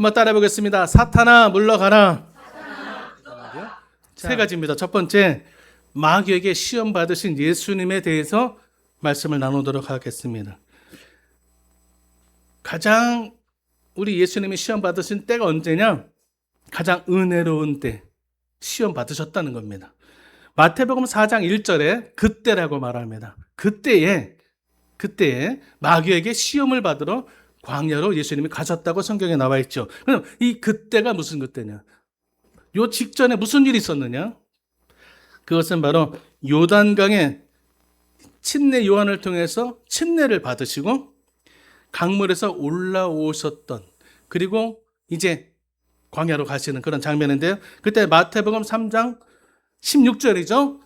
한번 따라해 보겠습니다. 사탄아 물러가라. 세 가지입니다. 첫 번째, 마귀에게 시험 받으신 예수님에 대해서 말씀을 나누도록 하겠습니다. 가장 우리 예수님이 시험 받으신 때가 언제냐? 가장 은혜로운 때 시험 받으셨다는 겁니다. 마태복음 4장 1절에 그때라고 말합니다. 그때에 마귀에게 시험을 받으러 광야로 예수님이 가셨다고 성경에 나와 있죠. 그럼 이 그때가 무슨 그때냐? 요 직전에 무슨 일이 있었느냐? 그것은 바로 요단강에 침례 요한을 통해서 침례를 받으시고 강물에서 올라오셨던, 그리고 이제 광야로 가시는 그런 장면인데요. 그때 마태복음 3장 16절이죠.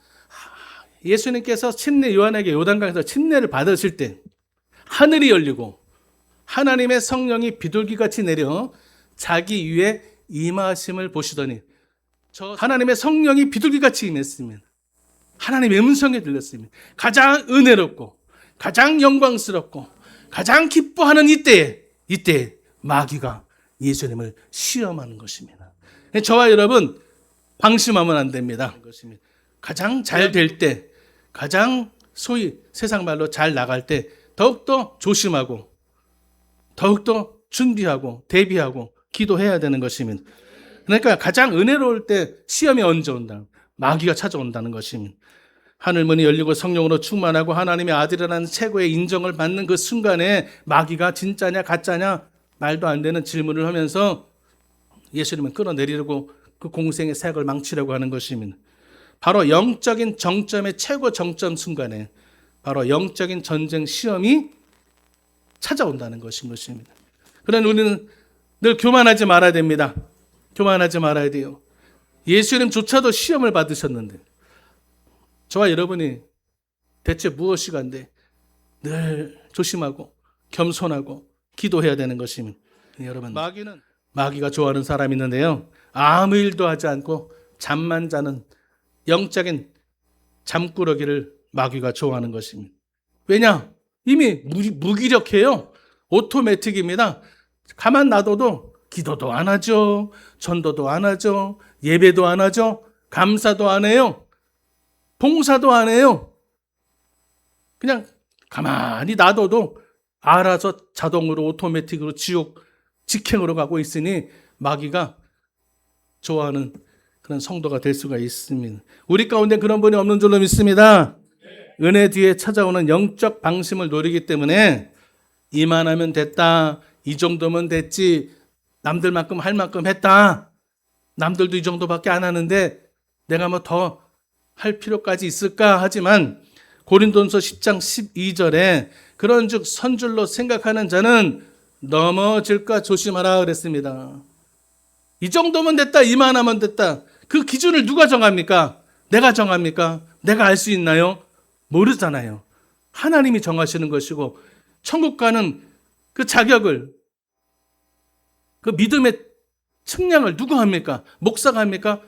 예수님께서 침례 요한에게 요단강에서 침례를 받으실 때 하늘이 열리고 하나님의 성령이 비둘기같이 내려 자기 위에 임하심을 보시더니, 저 하나님의 성령이 비둘기같이 임했으면 하나님의 음성이 들렸으면 가장 은혜롭고 가장 영광스럽고 가장 기뻐하는 이때에 마귀가 예수님을 시험하는 것입니다. 저와 여러분 방심하면 안 됩니다. 가장 잘 될 때, 가장 소위 세상 말로 잘 나갈 때 더욱더 조심하고 더욱더 준비하고 대비하고 기도해야 되는 것입니다. 그러니까 가장 은혜로울 때 시험이 언제 온다? 마귀가 찾아온다는 것입니다. 하늘문이 열리고 성령으로 충만하고 하나님의 아들이라는 최고의 인정을 받는 그 순간에 마귀가 진짜냐 가짜냐 말도 안 되는 질문을 하면서 예수님을 끌어내리려고 그 공생의 사역을 망치려고 하는 것입니다. 바로 영적인 정점의 최고 정점 순간에 바로 영적인 전쟁 시험이 찾아온다는 것입니다. 그러나 우리는 늘 교만하지 말아야 됩니다. 교만하지 말아야 돼요. 예수님조차도 시험을 받으셨는데 저와 여러분이 대체 무엇이간데 늘 조심하고 겸손하고 기도해야 되는 것입니다. 여러분, 마귀가 좋아하는 사람이 있는데요, 아무 일도 하지 않고 잠만 자는 영적인 잠꾸러기를 마귀가 좋아하는 것입니다. 왜냐? 이미 무기력해요. 오토매틱입니다. 가만 놔둬도 기도도 안 하죠, 전도도 안 하죠, 예배도 안 하죠, 감사도 안 해요, 봉사도 안 해요. 그냥 가만히 놔둬도 알아서 자동으로 오토매틱으로 지옥 직행으로 가고 있으니 마귀가 좋아하는 그런 성도가 될 수가 있습니다. 우리 가운데 그런 분이 없는 줄로 믿습니다. 은혜 뒤에 찾아오는 영적 방심을 노리기 때문에 이만하면 됐다, 이 정도면 됐지, 남들만큼 할 만큼 했다, 남들도 이 정도밖에 안 하는데 내가 뭐 더 할 필요까지 있을까 하지만 고린도전서 10장 12절에 그런즉 선줄로 생각하는 자는 넘어질까 조심하라 그랬습니다. 이 정도면 됐다, 이만하면 됐다, 그 기준을 누가 정합니까? 내가 정합니까? 내가 알 수 있나요? 모르잖아요. 하나님이 정하시는 것이고, 천국 가는 그 자격을, 그 믿음의 측량을 누가 합니까? 목사가 합니까?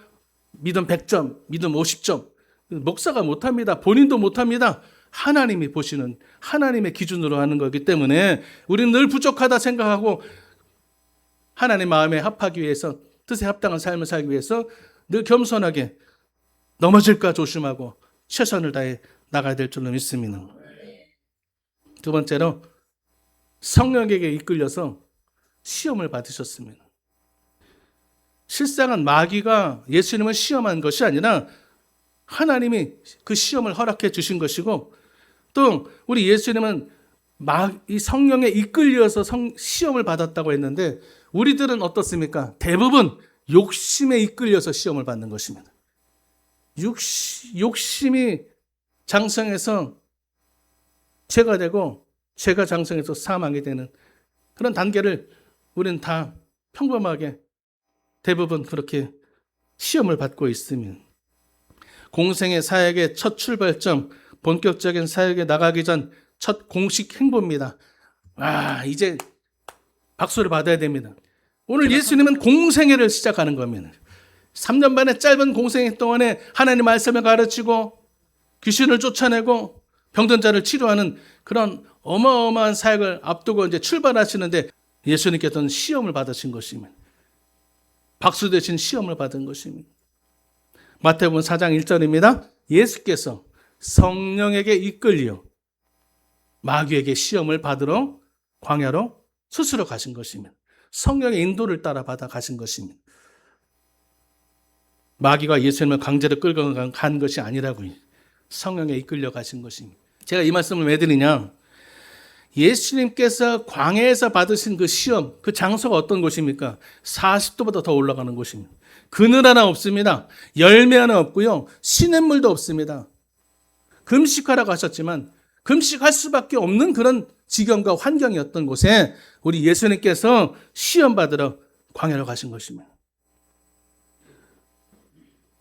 믿음 100점, 믿음 50점. 목사가 못합니다. 본인도 못합니다. 하나님이 보시는 하나님의 기준으로 하는 거기 때문에 우리는 늘 부족하다 생각하고 하나님 마음에 합하기 위해서, 뜻에 합당한 삶을 살기 위해서 늘 겸손하게 넘어질까 조심하고 최선을 다해 나가야 될 줄로 믿습니다. 두 번째로, 성령에게 이끌려서 시험을 받으셨습니다. 실상은 마귀가 예수님을 시험한 것이 아니라 하나님이 그 시험을 허락해 주신 것이고, 또 우리 예수님은 이 성령에 이끌려서 시험을 받았다고 했는데 우리들은 어떻습니까? 대부분 욕심에 이끌려서 시험을 받는 것입니다. 욕심이 장성해서 죄가 되고 죄가 장성해서 사망이 되는 그런 단계를 우리는 다 평범하게 대부분 그렇게 시험을 받고 있습니다. 공생의 사역의 첫 출발점, 본격적인 사역에 나가기 전 첫 공식 행보입니다. 이제 박수를 받아야 됩니다. 오늘 예수님은 공생애를 시작하는 겁니다. 3년 반의 짧은 공생애 동안에 하나님 말씀을 가르치고 귀신을 쫓아내고 병든 자를 치료하는 그런 어마어마한 사역을 앞두고 이제 출발하시는데, 예수님께서는 시험을 받으신 것입니다. 박수 대신 시험을 받은 것입니다. 마태복음 4장 1절입니다. 예수께서 성령에게 이끌려 마귀에게 시험을 받으러 광야로 스스로 가신 것입니다. 성령의 인도를 따라 받아 가신 것입니다. 마귀가 예수님을 강제로 끌고 간 것이 아니라고요. 성령에 이끌려 가신 것입니다. 제가 이 말씀을 왜 드리냐? 예수님께서 광야에서 받으신 그 시험, 그 장소가 어떤 곳입니까? 40도보다 더 올라가는 곳입니다. 그늘 하나 없습니다. 열매 하나 없고요. 시냇물도 없습니다. 금식하라고 하셨지만 금식할 수밖에 없는 그런 지경과 환경이었던 곳에 우리 예수님께서 시험 받으러 광야로 가신 것입니다.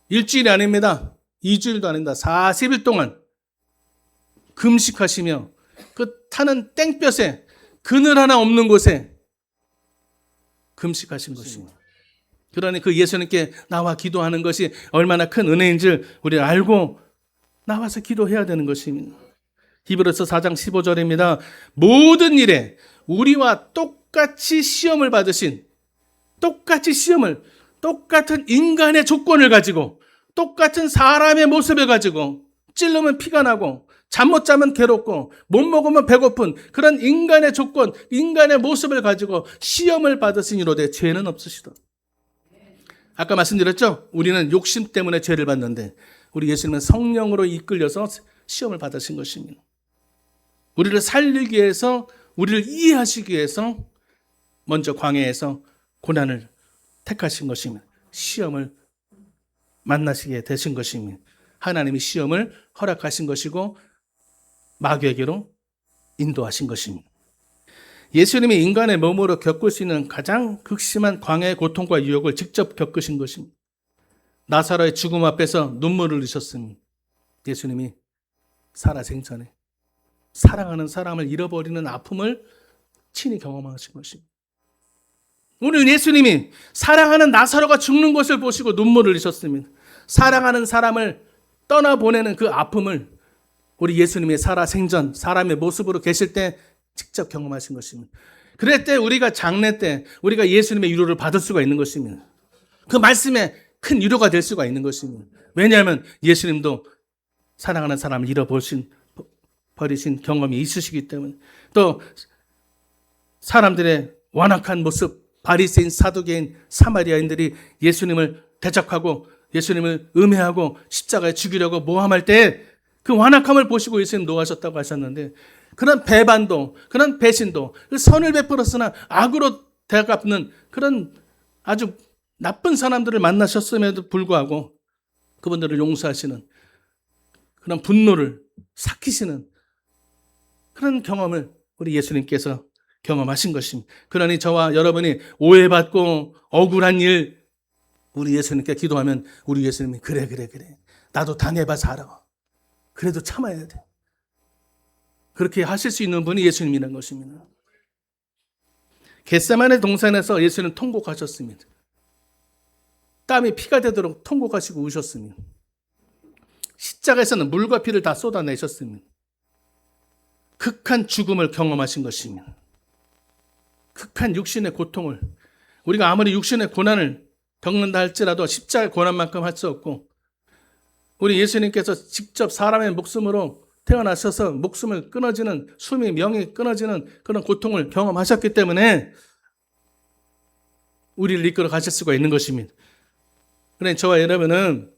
일주일이 아닙니다. 2주일도 아닙니다. 40일 동안 금식하시며 그 타는 땡볕에 그늘 하나 없는 곳에 금식하신 것입니다. 그러니 그 예수님께 나와 기도하는 것이 얼마나 큰 은혜인 줄 우리가 알고 나와서 기도해야 되는 것입니다. 히브리서 4장 15절입니다. 모든 일에 우리와 똑같이 시험을 받으신, 똑같은 인간의 조건을 가지고, 똑같은 사람의 모습을 가지고, 찔르면 피가 나고, 잠 못 자면 괴롭고, 못 먹으면 배고픈 그런 인간의 조건, 인간의 모습을 가지고 시험을 받으신 이로되 죄는 없으시다. 아까 말씀드렸죠? 우리는 욕심 때문에 죄를 받는데 우리 예수님은 성령으로 이끌려서 시험을 받으신 것입니다. 우리를 살리기 위해서, 우리를 이해하시기 위해서 먼저 광야에서 고난을 택하신 것입니다. 시험을 만나시게 되신 것입니다. 하나님이 시험을 허락하신 것이고 마귀에게로 인도하신 것입니다. 예수님이 인간의 몸으로 겪을 수 있는 가장 극심한 광야의 고통과 유혹을 직접 겪으신 것입니다. 나사로의 죽음 앞에서 눈물을 흘리셨습니다. 예수님이 살아생전에 사랑하는 사람을 잃어버리는 아픔을 친히 경험하신 것입니다. 오늘 예수님이 사랑하는 나사로가 죽는 것을 보시고 눈물을 흘리셨습니다. 사랑하는 사람을 떠나보내는 그 아픔을 우리 예수님이 살아생전 사람의 모습으로 계실 때 직접 경험하신 것입니다. 그럴 때 우리가 장래 때 우리가 예수님의 위로를 받을 수가 있는 것입니다. 그 말씀에 큰 위로가 될 수가 있는 것입니다. 왜냐하면 예수님도 사랑하는 사람을 버리신 경험이 있으시기 때문에, 또 사람들의 완악한 모습, 바리새인, 사두개인, 사마리아인들이 예수님을 대적하고 예수님을 음해하고 십자가에 죽이려고 모함할 때 그 완악함을 보시고 예수님 노하셨다고 하셨는데, 그런 배반도, 그런 배신도, 그 선을 베풀었으나 악으로 대갚는 그런 아주 나쁜 사람들을 만나셨음에도 불구하고 그분들을 용서하시는 그런 분노를 삭히시는 그런 경험을 우리 예수님께서 경험하신 것입니다. 그러니 저와 여러분이 오해받고 억울한 일, 우리 예수님께 기도하면 우리 예수님이 그래 나도 당해봐서 알아. 그래도 참아야 돼. 그렇게 하실 수 있는 분이 예수님이라는 것입니다. 겟세마네 동산에서 예수님은 통곡하셨습니다. 땀이 피가 되도록 통곡하시고 우셨습니다. 십자가에서는 물과 피를 다 쏟아내셨습니다. 극한 죽음을 경험하신 것입니다. 극한 육신의 고통을, 우리가 아무리 육신의 고난을 겪는다 할지라도 십자가의 고난만큼 할 수 없고, 우리 예수님께서 직접 사람의 목숨으로 태어나셔서 목숨을 끊어지는, 숨이 명이 끊어지는 그런 고통을 경험하셨기 때문에 우리를 이끌어 가실 수가 있는 것입니다. 그러니 저와 여러분은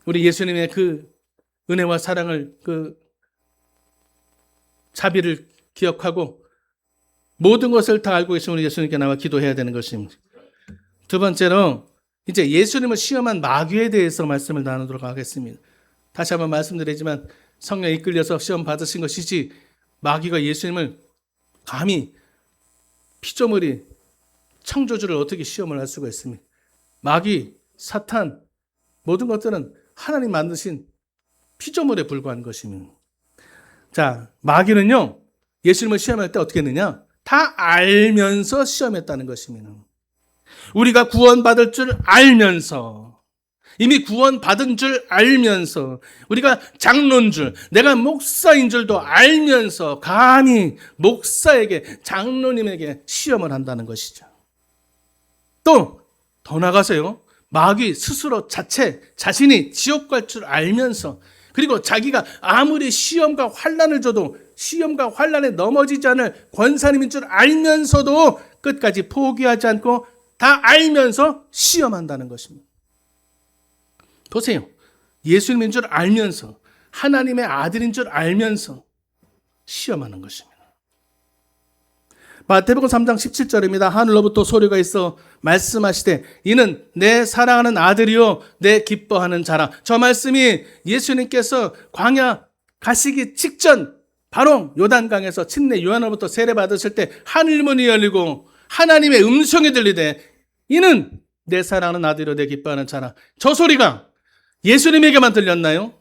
우리 예수님의 그 은혜와 사랑을, 그 자비를 기억하고 모든 것을 다 알고 계신 우리 예수님께 나와 기도해야 되는 것입니다. 두 번째로 이제 예수님을 시험한 마귀에 대해서 말씀을 나누도록 하겠습니다. 다시 한번 말씀드리지만 성령에 이끌려서 시험 받으신 것이지 마귀가 예수님을 감히 피조물이 창조주를 어떻게 시험을 할 수가 있습니까? 마귀, 사탄, 모든 것들은 하나님 만드신 피조물에 불과한 것입니다. 자, 마귀는요, 예수님을 시험할 때 어떻게 했느냐? 다 알면서 시험했다는 것입니다. 우리가 구원받을 줄 알면서, 이미 구원받은 줄 알면서, 우리가 장로인 줄, 내가 목사인 줄도 알면서 감히 목사에게, 장로님에게 시험을 한다는 것이죠. 또 더 나가서요, 마귀 스스로 자신이 지옥 갈 줄 알면서, 그리고 자기가 아무리 시험과 환난을 줘도 시험과 환난에 넘어지지 않을 권사님인 줄 알면서도 끝까지 포기하지 않고 다 알면서 시험한다는 것입니다. 보세요. 예수님인 줄 알면서, 하나님의 아들인 줄 알면서 시험하는 것입니다. 마태복음 3장 17절입니다. 하늘로부터 소리가 있어 말씀하시되 이는 내 사랑하는 아들이요 내 기뻐하는 자라. 저 말씀이 예수님께서 광야 가시기 직전 바로 요단강에서 침례 요한으로부터 세례 받으실 때 하늘문이 열리고 하나님의 음성이 들리되 이는 내 사랑하는 아들이요 내 기뻐하는 자라. 저 소리가 예수님에게만 들렸나요?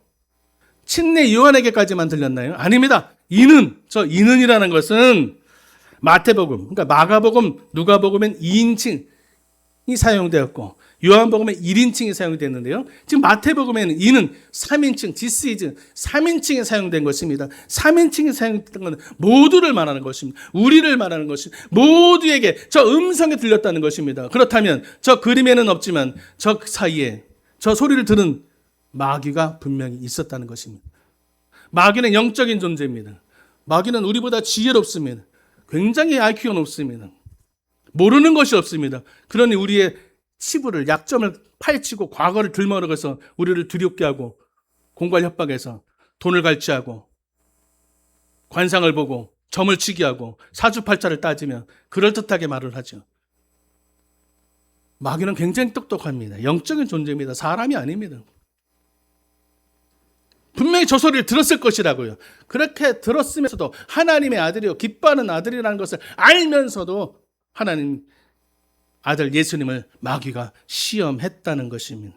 침례 요한에게까지만 들렸나요? 아닙니다. 저 이는이라는 것은 마태복음, 그러니까 마가복음, 누가복음엔 2인칭이 사용되었고 요한복음엔 1인칭이 사용됐는데요. 지금 마태복음에는 이는 3인칭, this is 3인칭이 사용된 것입니다. 3인칭이 사용된 것은 모두를 말하는 것입니다. 우리를 말하는 것입니다. 모두에게 저 음성이 들렸다는 것입니다. 그렇다면 저 그림에는 없지만 저 사이에 저 소리를 들은 마귀가 분명히 있었다는 것입니다. 마귀는 영적인 존재입니다. 마귀는 우리보다 지혜롭습니다. 굉장히 IQ가 높습니다. 모르는 것이 없습니다. 그러니 우리의 치부를, 약점을 파헤치고 과거를 들먹여서 우리를 두렵게 하고 공갈 협박해서 돈을 갈취하고 관상을 보고 점을 치게 하고 사주팔자를 따지며 그럴듯하게 말을 하죠. 마귀는 굉장히 똑똑합니다. 영적인 존재입니다. 사람이 아닙니다. 분명히 저 소리를 들었을 것이라고요. 그렇게 들었으면서도 하나님의 아들이요 기뻐하는 아들이라는 것을 알면서도 하나님 아들 예수님을 마귀가 시험했다는 것입니다.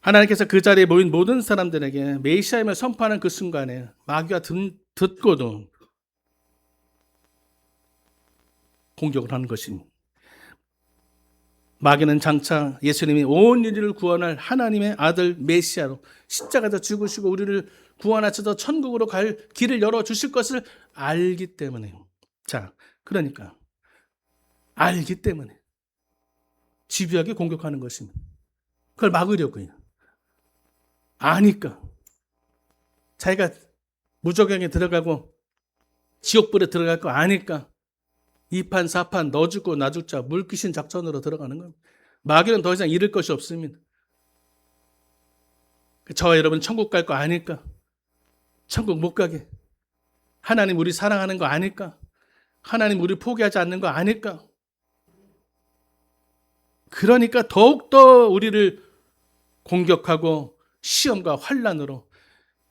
하나님께서 그 자리에 모인 모든 사람들에게 메시아임을 선포하는 그 순간에 마귀가 듣고도 공격을 하는 것입니다. 마귀는 장차 예수님이 온 인류를 구원할 하나님의 아들 메시아로 십자가에서 죽으시고 우리를 구원하셔서 천국으로 갈 길을 열어주실 것을 알기 때문에요. 자, 그러니까 알기 때문에 집요하게 공격하는 것입니다. 그걸 막으려고요. 아니까 자기가 무저갱에 들어가고 지옥불에 들어갈 거 아니까 2판 4판 너 죽고 나 죽자 물귀신 작전으로 들어가는 겁니다. 마귀는 더 이상 잃을 것이 없습니다. 저와 여러분 천국 갈 거 아니까, 천국 못 가게, 하나님 우리 사랑하는 거 아니까, 하나님 우리 포기하지 않는 거 아니까, 그러니까 더욱더 우리를 공격하고 시험과 환난으로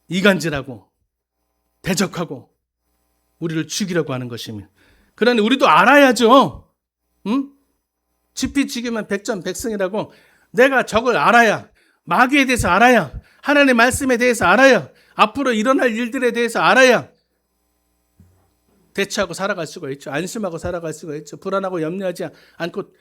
이간질하고 대적하고 우리를 죽이려고 하는 것입니다. 그러니 우리도 알아야죠. 응? 지피지기면 백전백승이라고 내가 저걸 알아야, 마귀에 대해서 알아야, 하나님의 말씀에 대해서 알아야, 앞으로 일어날 일들에 대해서 알아야 대처하고 살아갈 수가 있죠. 안심하고 살아갈 수가 있죠. 불안하고 염려하지 않고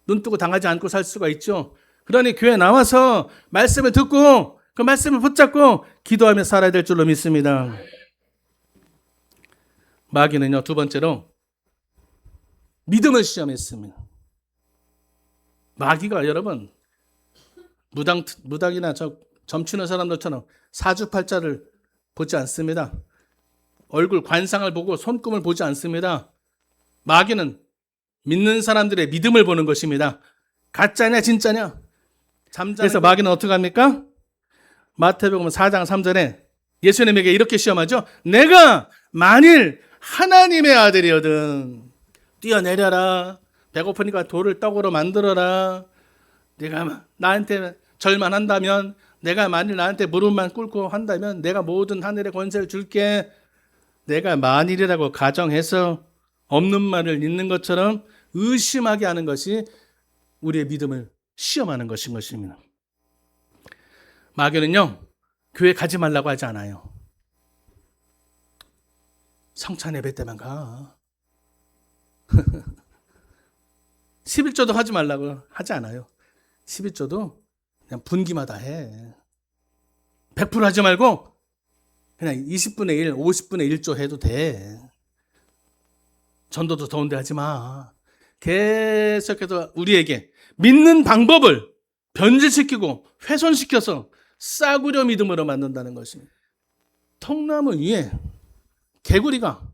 눈 뜨고 당하지 않고 살 수가 있죠. 그러니 교회 나와서 말씀을 듣고 그 말씀을 붙잡고 기도하며 살아야 될 줄로 믿습니다. 마귀는요, 두 번째로 믿음을 시험했습니다. 마귀가 여러분 무당이나 점치는 사람들처럼 사주팔자를 보지 않습니다. 얼굴 관상을 보고 손금을 보지 않습니다. 마귀는 믿는 사람들의 믿음을 보는 것입니다. 가짜냐 진짜냐. 그래서 마귀는 어떻게 합니까? 마태복음 4장 3절에 예수님에게 이렇게 시험하죠. 내가 만일 하나님의 아들이거든 뛰어내려라. 배고프니까 돌을 떡으로 만들어라. 내가 나한테 절만한다면, 내가 만일 나한테 무릎만 꿇고 한다면 내가 모든 하늘의 권세를 줄게. 내가 만일이라고 가정해서 없는 말을 있는 것처럼 의심하게 하는 것이 우리의 믿음을 시험하는 것인 것입니다. 마귀는요, 교회 가지 말라고 하지 않아요. 성찬 예배 때만 가. 11조도 하지 말라고 하지 않아요. 11조도 그냥 분기마다 해. 100% 하지 말고 그냥 20분의 1, 50분의 1조 해도 돼. 전도도 더운데 하지 마. 계속해서 우리에게 믿는 방법을 변질시키고 훼손시켜서 싸구려 믿음으로 만든다는 것입니다. 통나무 위에 개구리가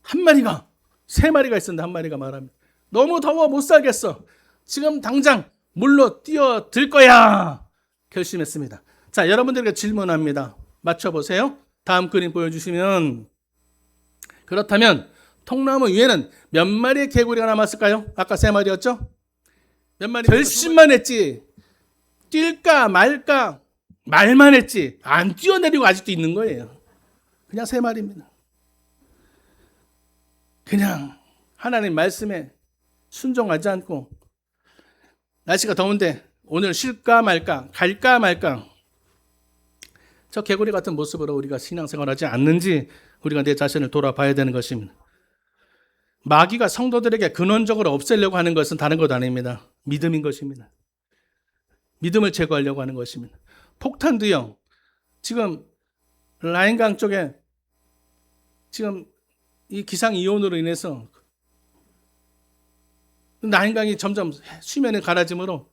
한 마리가, 세 마리가 있었는데 한 마리가 말합니다. 너무 더워 못 살겠어. 지금 당장 물로 뛰어들 거야. 결심했습니다. 자, 여러분들에게 질문합니다. 맞춰보세요. 다음 그림 보여주시면, 그렇다면 통나무 위에는 몇 마리의 개구리가 남았을까요? 아까 세 마리였죠? 몇 마리? 결심만 했지. 뛸까 말까 말만 했지. 안 뛰어내리고 아직도 있는 거예요. 그냥 세 마리입니다. 그냥 하나님 말씀에 순종하지 않고 날씨가 더운데 오늘 쉴까 말까, 갈까 말까, 저 개구리 같은 모습으로 우리가 신앙생활하지 않는지 우리가 내 자신을 돌아봐야 되는 것입니다. 마귀가 성도들에게 근원적으로 없애려고 하는 것은 다른 것 아닙니다. 믿음인 것입니다. 믿음을 제거하려고 하는 것입니다. 폭탄도요. 지금 라인강 쪽에 지금 이 기상이온으로 인해서 라인강이 점점 수면에 가라짐으로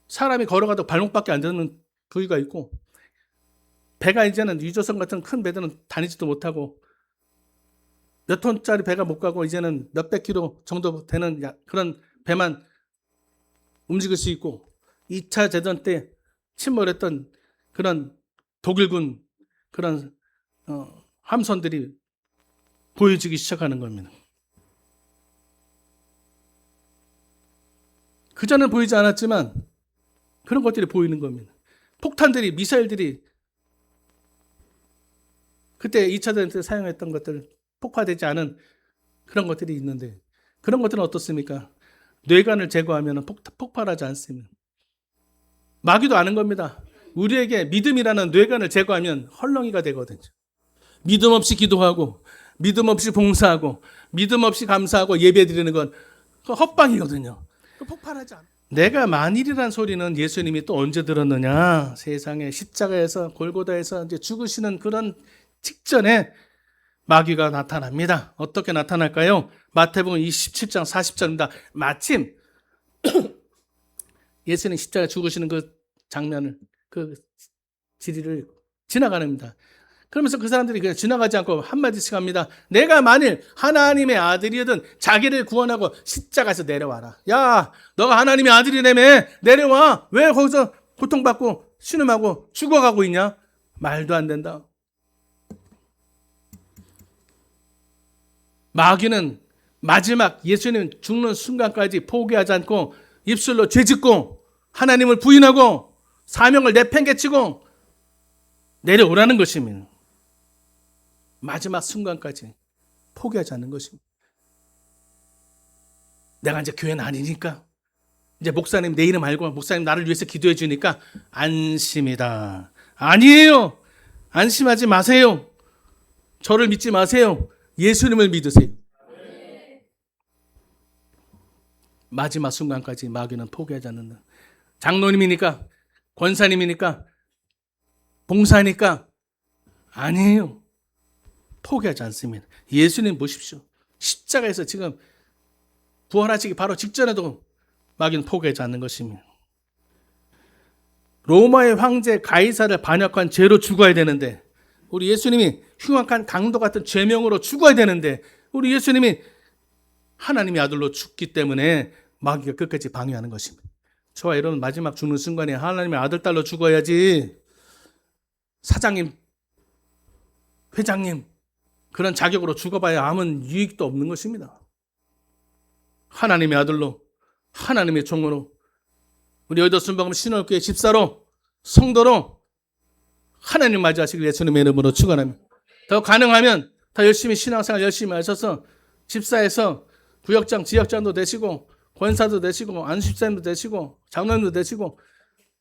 사람이 걸어가도 발목밖에 안 되는 부위가 있고, 배가 이제는 유조선 같은 큰 배들은 다니지도 못하고 몇 톤짜리 배가 못 가고 이제는 몇백 킬로 정도 되는 그런 배만 움직일 수 있고, 2차 대전 때 침몰했던 그런 독일군 그런 함선들이 보여지기 시작하는 겁니다. 그전엔 보이지 않았지만 그런 것들이 보이는 겁니다. 폭탄들이, 미사일들이 그때 2차 대전 때 사용했던 것들, 폭파되지 않은 그런 것들이 있는데, 그런 것들은 어떻습니까? 뇌관을 제거하면 폭발하지 않습니다. 마귀도 아는 겁니다. 우리에게 믿음이라는 뇌관을 제거하면 헐렁이가 되거든요. 믿음 없이 기도하고, 믿음 없이 봉사하고, 믿음 없이 감사하고 예배 드리는 건 헛방이거든요. 폭발하지 않아. 내가 만일이란 소리는 예수님이 또 언제 들었느냐? 세상에 십자가에서 골고다에서 이제 죽으시는 그런 직전에 마귀가 나타납니다. 어떻게 나타날까요? 마태복음 27장 40절입니다. 마침 예수님 십자가 죽으시는 그 장면을, 그 지리를 지나가는입니다. 그러면서 그 사람들이 그냥 지나가지 않고 한마디씩 합니다. 내가 만일 하나님의 아들이든 자기를 구원하고 십자가에서 내려와라. 야, 너가 하나님의 아들이라며 내려와. 왜 거기서 고통받고 신음하고 죽어가고 있냐? 말도 안 된다. 마귀는 마지막 예수님 죽는 순간까지 포기하지 않고 입술로 죄짓고 하나님을 부인하고 사명을 내팽개치고 내려오라는 것입니다. 마지막 순간까지 포기하지 않는 것입니다. 내가 이제 교회는 아니니까, 이제 목사님 내 이름 알고 목사님 나를 위해서 기도해 주니까 안심이다. 아니에요. 안심하지 마세요. 저를 믿지 마세요. 예수님을 믿으세요. 마지막 순간까지 마귀는 포기하지 않는다. 장로님이니까, 권사님이니까, 봉사니까 아니에요. 포기하지 않습니다. 예수님 보십시오. 십자가에서 지금 부활하시기 바로 직전에도 마귀는 포기하지 않는 것입니다. 로마의 황제 가이사를 반역한 죄로 죽어야 되는데, 우리 예수님이 흉악한 강도 같은 죄명으로 죽어야 되는데, 우리 예수님이 하나님의 아들로 죽기 때문에 마귀가 끝까지 방해하는 것입니다. 저와 여러분 마지막 죽는 순간에 하나님의 아들 딸로 죽어야지, 사장님, 회장님 그런 자격으로 죽어봐야 아무 유익도 없는 것입니다. 하나님의 아들로, 하나님의 종으로, 우리 여의도 순복음 신월교회 집사로, 성도로 하나님 맞이하시길 예수님의 이름으로 축원합니다. 더 가능하면 더 열심히 신앙생활 열심히 하셔서 집사에서 구역장, 지역장도 되시고, 권사도 되시고, 안수집사님도 되시고, 장로님도 되시고,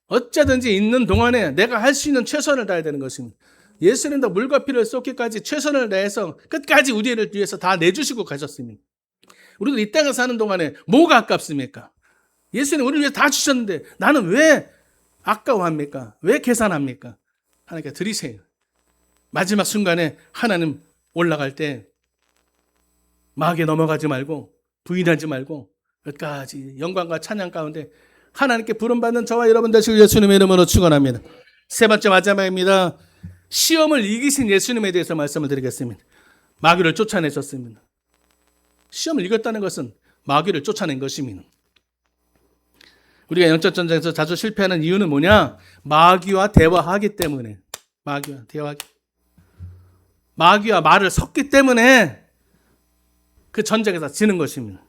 어쩌든지 있는 동안에 내가 할 수 있는 최선을 다해야 되는 것입니다. 예수님도 물과 피를 쏟기까지 최선을 다해서 끝까지 우리를 위해서 다 내주시고 가셨습니다. 우리도 이 땅에 사는 동안에 뭐가 아깝습니까? 예수님 우리를 위해서 다 주셨는데 나는 왜 아까워합니까? 왜 계산합니까? 하나님께 드리세요. 마지막 순간에 하나님 올라갈 때 마귀에 넘어가지 말고 부인하지 말고 끝까지 영광과 찬양 가운데 하나님께 부름받는 저와 여러분 되시길 예수님의 이름으로 축원합니다. 세 번째 마지막입니다. 시험을 이기신 예수님에 대해서 말씀을 드리겠습니다. 마귀를 쫓아내셨습니다. 시험을 이겼다는 것은 마귀를 쫓아낸 것입니다. 우리가 영적 전쟁에서 자주 실패하는 이유는 뭐냐? 마귀와 대화하기 때문에. 마귀와 말을 섞기 때문에 그 전쟁에서 지는 것입니다.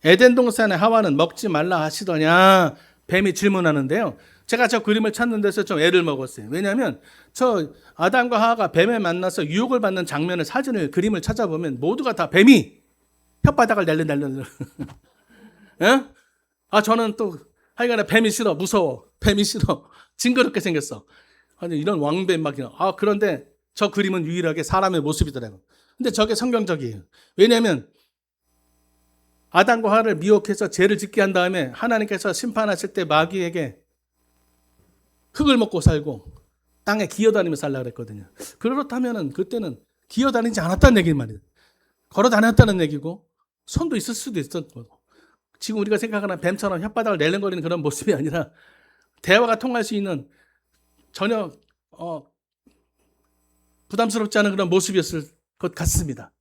에덴 동산에 하와는 먹지 말라 하시더냐? 뱀이 질문하는데요. 제가 저 그림을 찾는 데서 좀 애를 먹었어요. 왜냐하면 저 아담과 하와가 뱀에 만나서 유혹을 받는 장면을 그림을 찾아보면 모두가 다 뱀이 혓바닥을 날려. 예? 저는 또 하여간에 뱀이 싫어, 무서워. 뱀이 싫어. 징그럽게 생겼어. 아니 이런 왕뱀 막 그런데 저 그림은 유일하게 사람의 모습이더라고요. 근데 저게 성경적이에요. 왜냐하면 아담과 하와를 미혹해서 죄를 짓게 한 다음에 하나님께서 심판하실 때 마귀에게 흙을 먹고 살고 땅에 기어다니며 살라 그랬거든요. 그렇다면은 그때는 기어다니지 않았다는 얘기 말이에요. 걸어 다녔다는 얘기고 손도 있을 수도 있었고 지금 우리가 생각하는 뱀처럼 혓바닥을 내лен거리는 그런 모습이 아니라 대화가 통할 수 있는 전혀 부담스럽지 않은 그런 모습이었을 것 같습니다.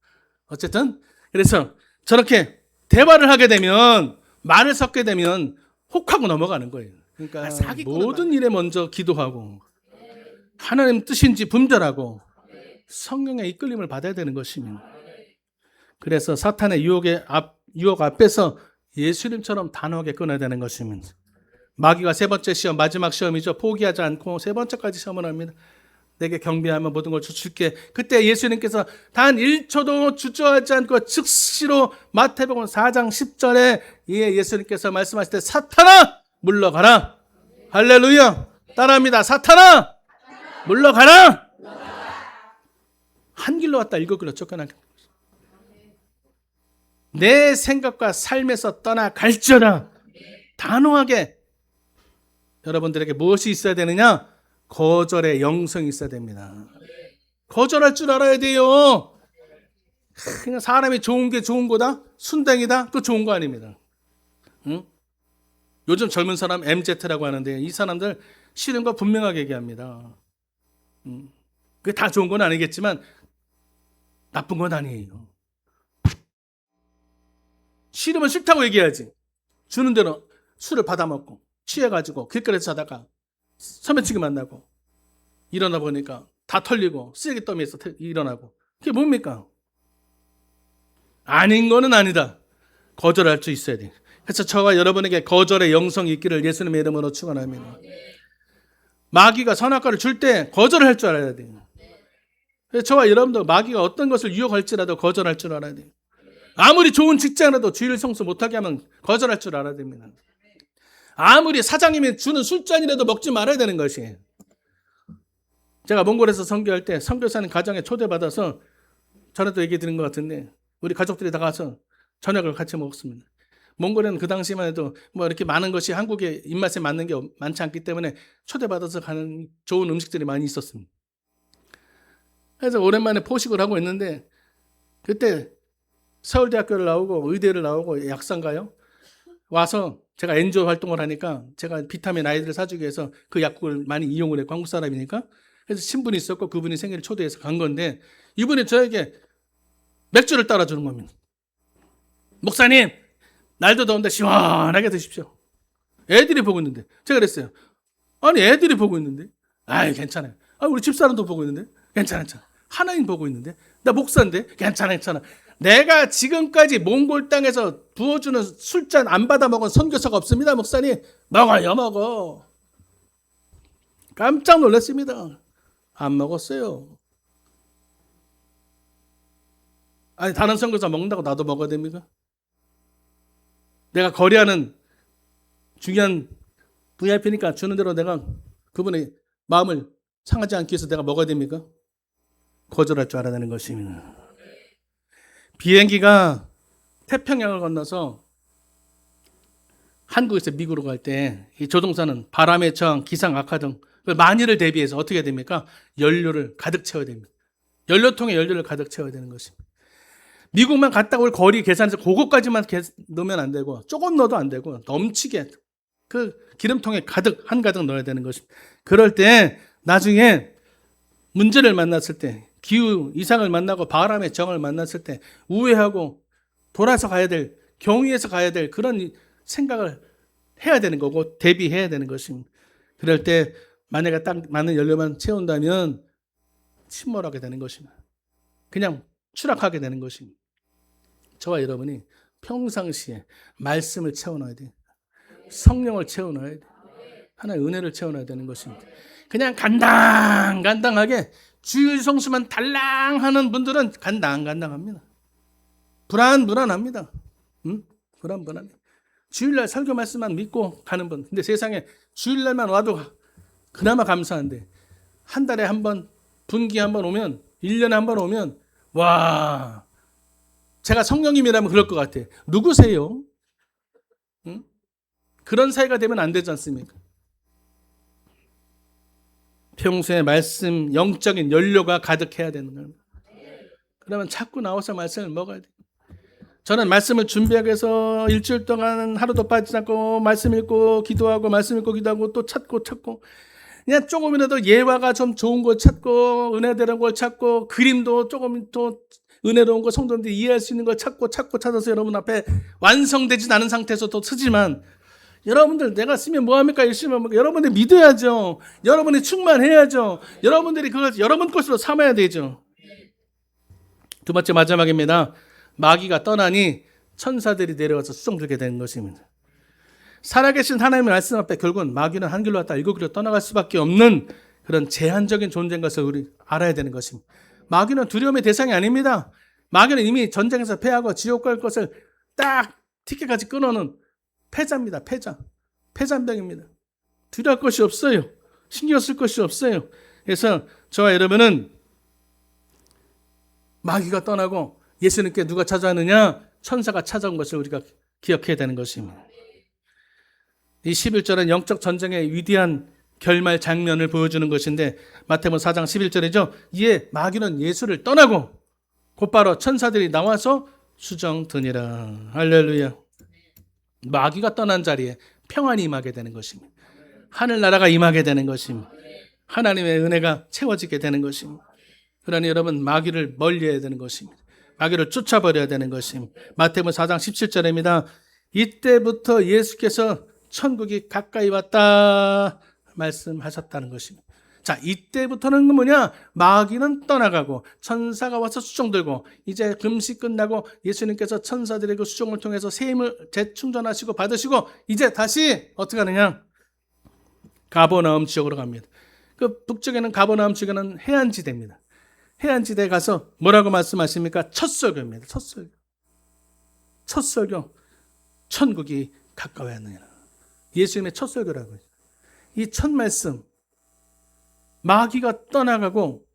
어쨌든 그래서 저렇게 대화를 하게 되면 말을 섞게 되면 혹하고 넘어가는 거예요. 그러니까 모든 일에 먼저 기도하고 하나님 뜻인지 분별하고 성령의 이끌림을 받아야 되는 것입니다. 그래서 사탄의 유혹 앞에서 예수님처럼 단호하게 끊어야 되는 것입니다. 마귀가 세 번째 시험, 마지막 시험이죠. 포기하지 않고 세 번째까지 시험을 합니다. 내게 경배하면 모든 걸 줄게. 그때 예수님께서 단 1초도 주저하지 않고 즉시로 마태복음 4장 10절에 예수님께서 말씀하실 때 사탄아 물러가라. 할렐루야. 따라합니다. 사탄아 물러가라. 한 길로 왔다 일곱 길로 쫓겨나게. 내 생각과 삶에서 떠나갈지어다. 단호하게 여러분들에게 무엇이 있어야 되느냐? 거절의 영성이 있어야 됩니다. 거절할 줄 알아야 돼요. 그냥 사람이 좋은 게 좋은 거다? 순댕이다? 그거 좋은 거 아닙니다. 응? 요즘 젊은 사람 MZ라고 하는데 이 사람들 싫은 거 분명하게 얘기합니다. 그게 다 좋은 건 아니겠지만 나쁜 건 아니에요. 싫으면 싫다고 얘기해야지. 주는 대로 술을 받아먹고 취해가지고 길거리에서 자다가 소매치기 만나고 일어나 보니까 다 털리고 쓰레기 더미에서 일어나고 그게 뭡니까? 아닌 거는 아니다. 거절할 수 있어야 돼. 그래서 저와 여러분에게 거절의 영성이 있기를 예수님의 이름으로 축원합니다. 마귀가 선악과를 줄 때 거절을 할 줄 알아야 돼요. 그래서 저와 여러분도 마귀가 어떤 것을 유혹할지라도 거절할 줄 알아야 돼요. 아무리 좋은 직장이라도 주일 성수 못하게 하면 거절할 줄 알아야 됩니다. 아무리 사장님이 주는 술잔이라도 먹지 말아야 되는 것이에요. 제가 몽골에서 선교할 때 선교사님 가정에 초대받아서 전에도 얘기 드린 것 같은데 우리 가족들이 다 가서 저녁을 같이 먹었습니다. 몽골에는 그 당시만 해도 뭐 이렇게 많은 것이 한국의 입맛에 맞는 게 많지 않기 때문에 초대받아서 가는 좋은 음식들이 많이 있었습니다. 그래서 오랜만에 포식을 하고 있는데 그때 서울대학교를 나오고 의대를 나오고 약사인가요? 와서 제가 NGO 활동을 하니까 제가 비타민 아이들을 사주기 위해서 그 약국을 많이 이용을 했고 한국 사람이니까 그래서 친분이 있었고 그분이 생일을 초대해서 간 건데 이분이 저에게 맥주를 따라주는 겁니다. 목사님 날도 더운데 시원하게 드십시오. 애들이 보고 있는데 제가 그랬어요. 아니 애들이 보고 있는데 아이 괜찮아요. 우리 집사람도 보고 있는데 괜찮아. 하나님 보고 있는데 나 목사인데 괜찮아. 내가 지금까지 몽골 땅에서 부어주는 술잔 안 받아 먹은 선교사가 없습니다. 목사님 먹어요 먹어. 깜짝 놀랐습니다. 안 먹었어요. 아니 다른 선교사 먹는다고 나도 먹어야 됩니까? 내가 거래하는 중요한 VIP니까 주는 대로 내가 그분의 마음을 상하지 않기 위해서 내가 먹어야 됩니까? 거절할 줄 알아야 되는 것입니다. 비행기가 태평양을 건너서 한국에서 미국으로 갈 때 이 조종사는 바람의 저항, 기상 악화 등 만일을 대비해서 어떻게 됩니까? 연료를 가득 채워야 됩니다. 연료통에 연료를 가득 채워야 되는 것입니다. 미국만 갔다 올 거리 계산해서 그것까지만 넣으면 안 되고 조금 넣어도 안 되고 넘치게 그 기름통에 한가득 넣어야 되는 것입니다. 그럴 때 나중에 문제를 만났을 때, 기후 이상을 만나고 바람의 정을 만났을 때 우회하고 돌아서 가야 될, 경유해서 가야 될 그런 생각을 해야 되는 거고 대비해야 되는 것입니다. 그럴 때 만약에 딱 많은 연료만 채운다면 침몰하게 되는 것입니다. 그냥 추락하게 되는 것입니다. 저와 여러분이 평상시에 말씀을 채워넣어야 돼요. 성령을 채워넣어야 돼요. 하나의 은혜를 채워넣어야 되는 것입니다. 그냥 간당간당하게 주일 성수만 달랑하는 분들은 간당간당합니다. 불안합니다. 불안해. 주일날 설교 말씀만 믿고 가는 분. 근데 세상에 주일날만 와도 그나마 감사한데 한 달에 한 번, 분기 한 번 오면, 1년에 한 번 오면 와, 제가 성령님이라면 그럴 것 같아. 누구세요? 그런 사이가 되면 안 되지 않습니까? 평소에 말씀, 영적인 연료가 가득해야 되는 겁니다. 그러면 자꾸 나와서 말씀을 먹어야 돼요. 저는 말씀을 준비하기 위해서 일주일 동안 하루도 빠지지 않고 말씀 읽고 기도하고 말씀 읽고 기도하고 또 찾고 그냥 조금이라도 예화가 좀 좋은 거 찾고 은혜되는 걸 찾고 그림도 조금 또 은혜로운 거 성도님들이 이해할 수 있는 걸 찾고 찾아서 여러분 앞에 완성되진 않은 상태에서 또 쓰지만 여러분들 내가 쓰면 뭐합니까? 열심히 합니까? 여러분들 믿어야죠. 여러분이 충만해야죠. 여러분들이 그걸 여러분 것으로 삼아야 되죠. 두 번째 마지막입니다. 마귀가 떠나니 천사들이 내려와서 수종 들게 되는 것입니다. 살아계신 하나님의 말씀 앞에 결국은 마귀는 한 길로 왔다 일곱 길로 떠나갈 수밖에 없는 그런 제한적인 존재인 것을 우리 알아야 되는 것입니다. 마귀는 두려움의 대상이 아닙니다. 마귀는 이미 전쟁에서 패하고 지옥 갈 것을 딱 티켓까지 끊어놓은 패자입니다. 패잔병입니다. 두려울 것이 없어요. 신경 쓸 것이 없어요. 그래서 저와 여러분은 마귀가 떠나고 예수님께 누가 찾아왔느냐? 천사가 찾아온 것을 우리가 기억해야 되는 것입니다. 이 11절은 영적 전쟁의 위대한 결말 장면을 보여주는 것인데 마태복음 4장 11절이죠. 이에 마귀는 예수를 떠나고 곧바로 천사들이 나와서 수정드니라. 할렐루야. 마귀가 떠난 자리에 평안이 임하게 되는 것입니다. 하늘나라가 임하게 되는 것입니다. 하나님의 은혜가 채워지게 되는 것입니다. 그러니 여러분 마귀를 멀리해야 되는 것입니다. 마귀를 쫓아버려야 되는 것입니다. 마태복음 4장 17절입니다. 이때부터 예수께서 천국이 가까이 왔다 말씀하셨다는 것입니다. 자, 이때부터는 뭐냐? 마귀는 떠나가고 천사가 와서 수종 들고 이제 금식 끝나고 예수님께서 천사들의 그 수종을 통해서 새 힘을 재충전하시고 받으시고 이제 다시 어떻게 하느냐? 가버나움 지역으로 갑니다. 그 북쪽에는 가버나움 지역에는 해안지대입니다. 해안지대에 가서 뭐라고 말씀하십니까? 첫 설교입니다. 첫 설교. 천국이 가까워하느니라. 예수님의 첫 설교라고요. 이 첫 말씀. 마귀가 떠나가고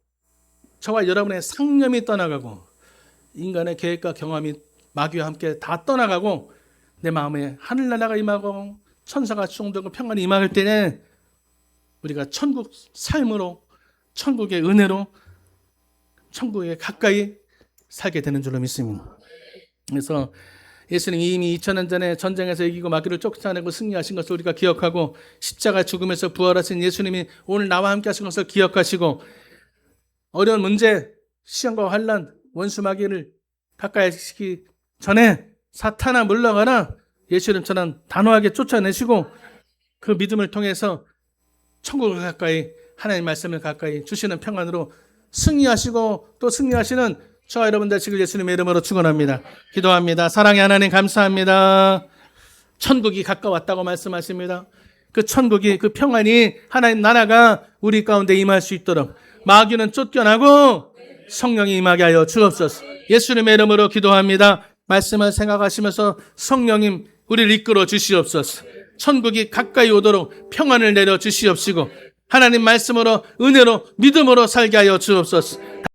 저와 여러분의 상념이 떠나가고 인간의 계획과 경험이 마귀와 함께 다 떠나가고 내 마음에 하늘나라가 임하고 천사가 수종되고 평안이 임할 때는 우리가 천국 삶으로 천국의 은혜로 천국에 가까이 살게 되는 줄로 믿습니다. 그래서 예수님이 이미 2000년 전에 전쟁에서 이기고 마귀를 쫓아내고 승리하신 것을 우리가 기억하고 십자가 죽음에서 부활하신 예수님이 오늘 나와 함께 하신 것을 기억하시고 어려운 문제, 시험과 환난, 원수 마귀를 가까이 하시기 전에 사탄아 물러가라 예수님처럼 단호하게 쫓아내시고 그 믿음을 통해서 천국을 가까이 하나님의 말씀을 가까이 주시는 평안으로 승리하시고 또 승리하시는 저와 여러분 되시길 예수님의 이름으로 축원합니다. 기도합니다. 사랑의 하나님 감사합니다. 천국이 가까웠다고 말씀하십니다. 그 천국이 그 평안이 하나님 나라가 우리 가운데 임할 수 있도록 마귀는 쫓겨나고 성령이 임하게 하여 주옵소서. 예수님의 이름으로 기도합니다. 말씀을 생각하시면서 성령님 우리를 이끌어 주시옵소서. 천국이 가까이 오도록 평안을 내려 주시옵시고 하나님 말씀으로 은혜로 믿음으로 살게 하여 주옵소서.